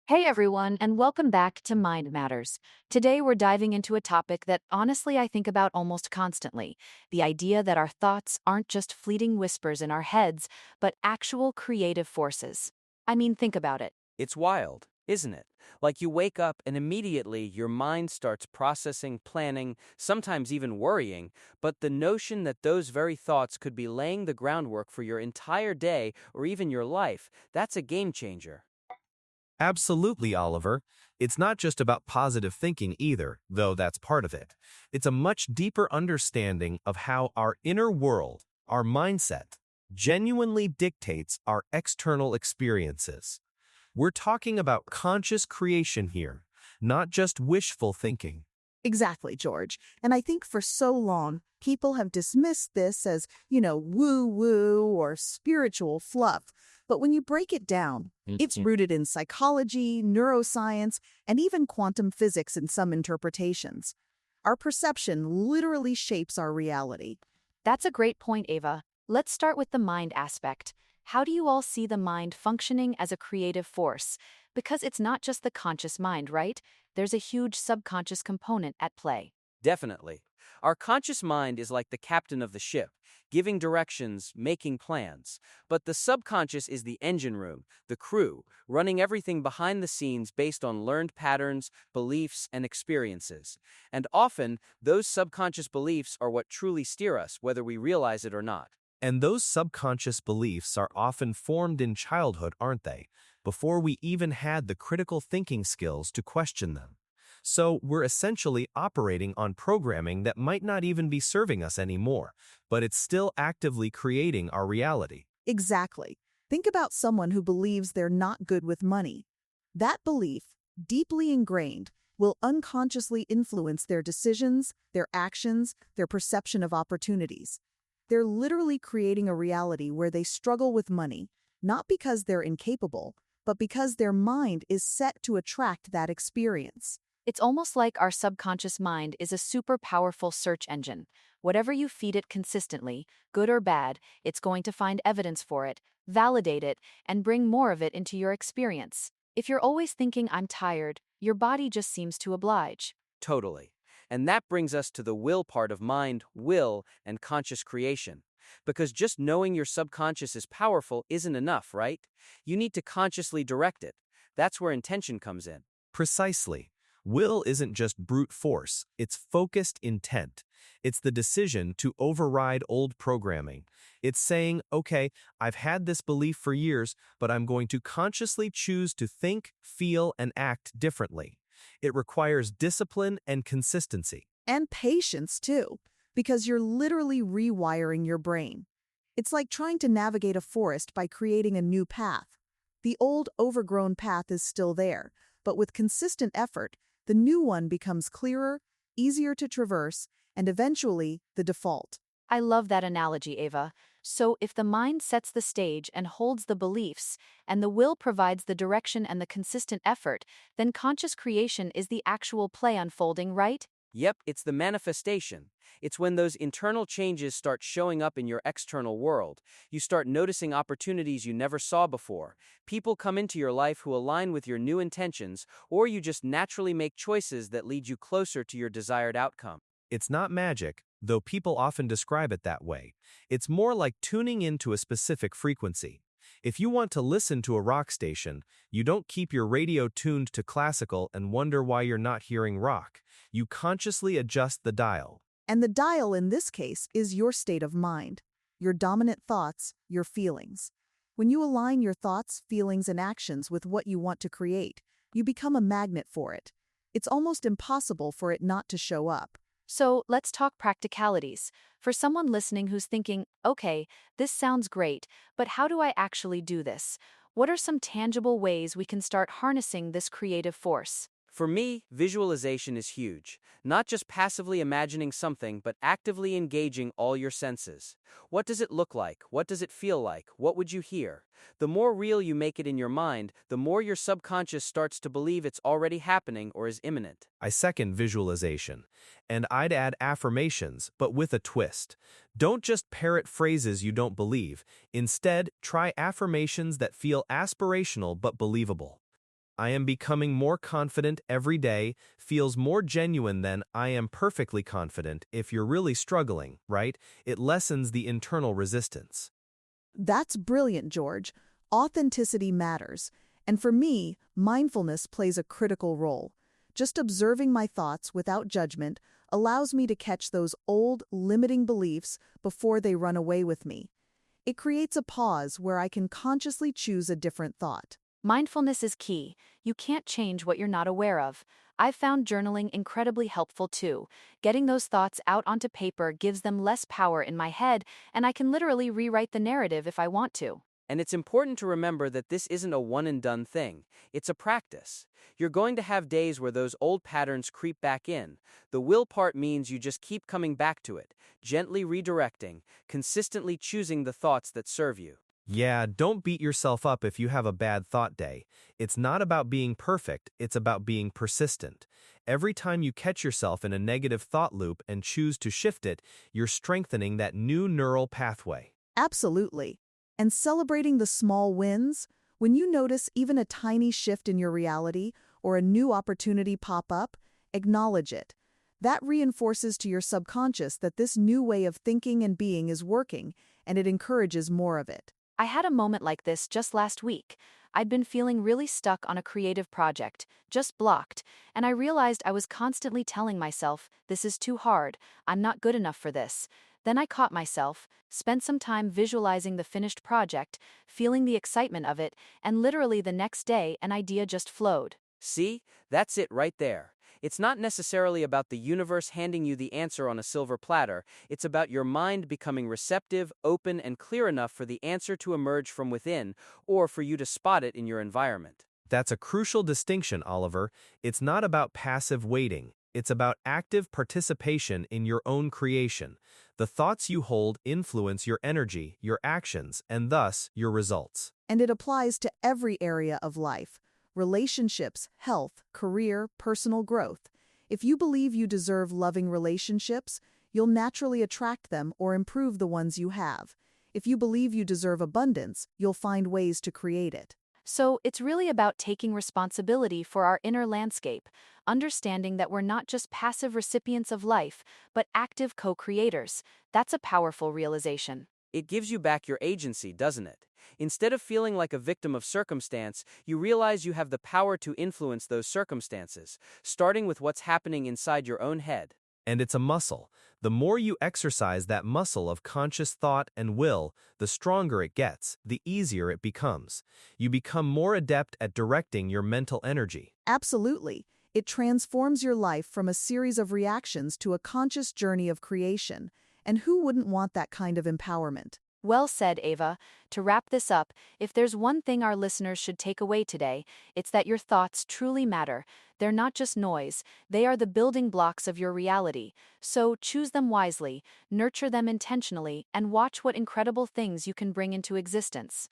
Hey everyone, and welcome back to Mind Matters. Today we're diving into a topic that honestly I think about almost constantly, the idea that our thoughts aren't just fleeting whispers in our heads, but actual creative forces. I mean, think about it. It's wild, isn't it? Like you wake up and immediately your mind starts processing, planning, sometimes even worrying, but the notion that those very thoughts could be laying the groundwork for your entire day or even your life, that's a game changer. Absolutely, Oliver. It's not just about positive thinking either, though that's part of it. It's a much deeper understanding of how our inner world, our mindset, genuinely dictates our external experiences. We're talking about conscious creation here, not just wishful thinking. Exactly, George. And I think for so long, people have dismissed this as, woo-woo or spiritual fluff. But when you break it down, it's rooted in psychology, neuroscience, and even quantum physics in some interpretations. Our perception literally shapes our reality. That's a great point, Ava. Let's start with the mind aspect. How do you all see the mind functioning as a creative force? Because it's not just the conscious mind, right? There's a huge subconscious component at play. Definitely. Our conscious mind is like the captain of the ship, giving directions, making plans. But the subconscious is the engine room, the crew, running everything behind the scenes based on learned patterns, beliefs, and experiences. And often, those subconscious beliefs are what truly steer us, whether we realize it or not. And those subconscious beliefs are often formed in childhood, aren't they? Before we even had the critical thinking skills to question them. So we're essentially operating on programming that might not even be serving us anymore, but it's still actively creating our reality. Exactly. Think about someone who believes they're not good with money. That belief, deeply ingrained, will unconsciously influence their decisions, their actions, their perception of opportunities. They're literally creating a reality where they struggle with money, not because they're incapable, but because their mind is set to attract that experience. It's almost like our subconscious mind is a super powerful search engine. Whatever you feed it consistently, good or bad, it's going to find evidence for it, validate it, and bring more of it into your experience. If you're always thinking, I'm tired, your body just seems to oblige. Totally. And that brings us to the will part of mind, will, and conscious creation. Because just knowing your subconscious is powerful isn't enough, right? You need to consciously direct it. That's where intention comes in. Precisely. Will isn't just brute force, it's focused intent. It's the decision to override old programming. It's saying, okay, I've had this belief for years, but I'm going to consciously choose to think, feel, and act differently. It requires discipline and consistency. And patience, too, because you're literally rewiring your brain. It's like trying to navigate a forest by creating a new path. The old, overgrown path is still there, but with consistent effort, the new one becomes clearer, easier to traverse, and eventually the default. I love that analogy, Ava. So, if the mind sets the stage and holds the beliefs, and the will provides the direction and the consistent effort, then conscious creation is the actual play unfolding, right? Yep, it's the manifestation. It's when those internal changes start showing up in your external world. You start noticing opportunities you never saw before. People come into your life who align with your new intentions, or you just naturally make choices that lead you closer to your desired outcome. It's not magic, though people often describe it that way. It's more like tuning into a specific frequency. If you want to listen to a rock station, you don't keep your radio tuned to classical and wonder why you're not hearing rock. You consciously adjust the dial. And the dial in this case is your state of mind, your dominant thoughts, your feelings. When you align your thoughts, feelings, and actions with what you want to create, you become a magnet for it. It's almost impossible for it not to show up. So, let's talk practicalities. For someone listening who's thinking, okay, this sounds great, but how do I actually do this? What are some tangible ways we can start harnessing this creative force? For me, visualization is huge. Not just passively imagining something, but actively engaging all your senses. What does it look like? What does it feel like? What would you hear? The more real you make it in your mind, the more your subconscious starts to believe it's already happening or is imminent. I second visualization. And I'd add affirmations, but with a twist. Don't just parrot phrases you don't believe. Instead, try affirmations that feel aspirational but believable. I am becoming more confident every day feels more genuine than I am perfectly confident if you're really struggling, right? It lessens the internal resistance. That's brilliant, George. Authenticity matters. And for me, mindfulness plays a critical role. Just observing my thoughts without judgment allows me to catch those old, limiting beliefs before they run away with me. It creates a pause where I can consciously choose a different thought. Mindfulness is key. You can't change what you're not aware of. I've found journaling incredibly helpful too. Getting those thoughts out onto paper gives them less power in my head, and I can literally rewrite the narrative if I want to. And it's important to remember that this isn't a one and done thing. It's a practice. You're going to have days where those old patterns creep back in. The will part means you just keep coming back to it, gently redirecting, consistently choosing the thoughts that serve you. Yeah, don't beat yourself up if you have a bad thought day. It's not about being perfect, it's about being persistent. Every time you catch yourself in a negative thought loop and choose to shift it, you're strengthening that new neural pathway. Absolutely. And celebrating the small wins, when you notice even a tiny shift in your reality or a new opportunity pop up, acknowledge it. That reinforces to your subconscious that this new way of thinking and being is working, and it encourages more of it. I had a moment like this just last week. I'd been feeling really stuck on a creative project, just blocked, and I realized I was constantly telling myself, this is too hard, I'm not good enough for this. Then I caught myself, spent some time visualizing the finished project, feeling the excitement of it, and literally the next day an idea just flowed. See? That's it right there. It's not necessarily about the universe handing you the answer on a silver platter, it's about your mind becoming receptive, open, and clear enough for the answer to emerge from within, or for you to spot it in your environment. That's a crucial distinction, Oliver. It's not about passive waiting. It's about active participation in your own creation. The thoughts you hold influence your energy, your actions, and thus your results. And it applies to every area of life. Relationships, health, career, personal growth. If you believe you deserve loving relationships, you'll naturally attract them or improve the ones you have. If you believe you deserve abundance, you'll find ways to create it. So it's really about taking responsibility for our inner landscape, understanding that we're not just passive recipients of life, but active co-creators. That's a powerful realization. It gives you back your agency, doesn't it? Instead of feeling like a victim of circumstance, you realize you have the power to influence those circumstances, starting with what's happening inside your own head. And it's a muscle. The more you exercise that muscle of conscious thought and will, the stronger it gets, the easier it becomes. You become more adept at directing your mental energy. Absolutely. It transforms your life from a series of reactions to a conscious journey of creation. And who wouldn't want that kind of empowerment? Well said, Ava. To wrap this up, if there's one thing our listeners should take away today, it's that your thoughts truly matter. They're not just noise, they are the building blocks of your reality. So choose them wisely, nurture them intentionally, and watch what incredible things you can bring into existence.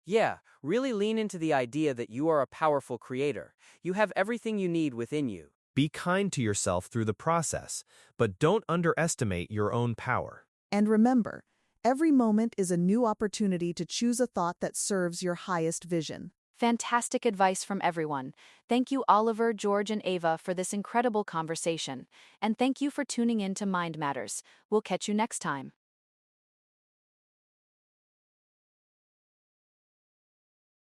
Yeah, really lean into the idea that you are a powerful creator. You have everything you need within you. Be kind to yourself through the process, but don't underestimate your own power. And remember, every moment is a new opportunity to choose a thought that serves your highest vision. Fantastic advice from everyone. Thank you, Oliver, George, and Ava, for this incredible conversation. And thank you for tuning in to Mind Matters. We'll catch you next time.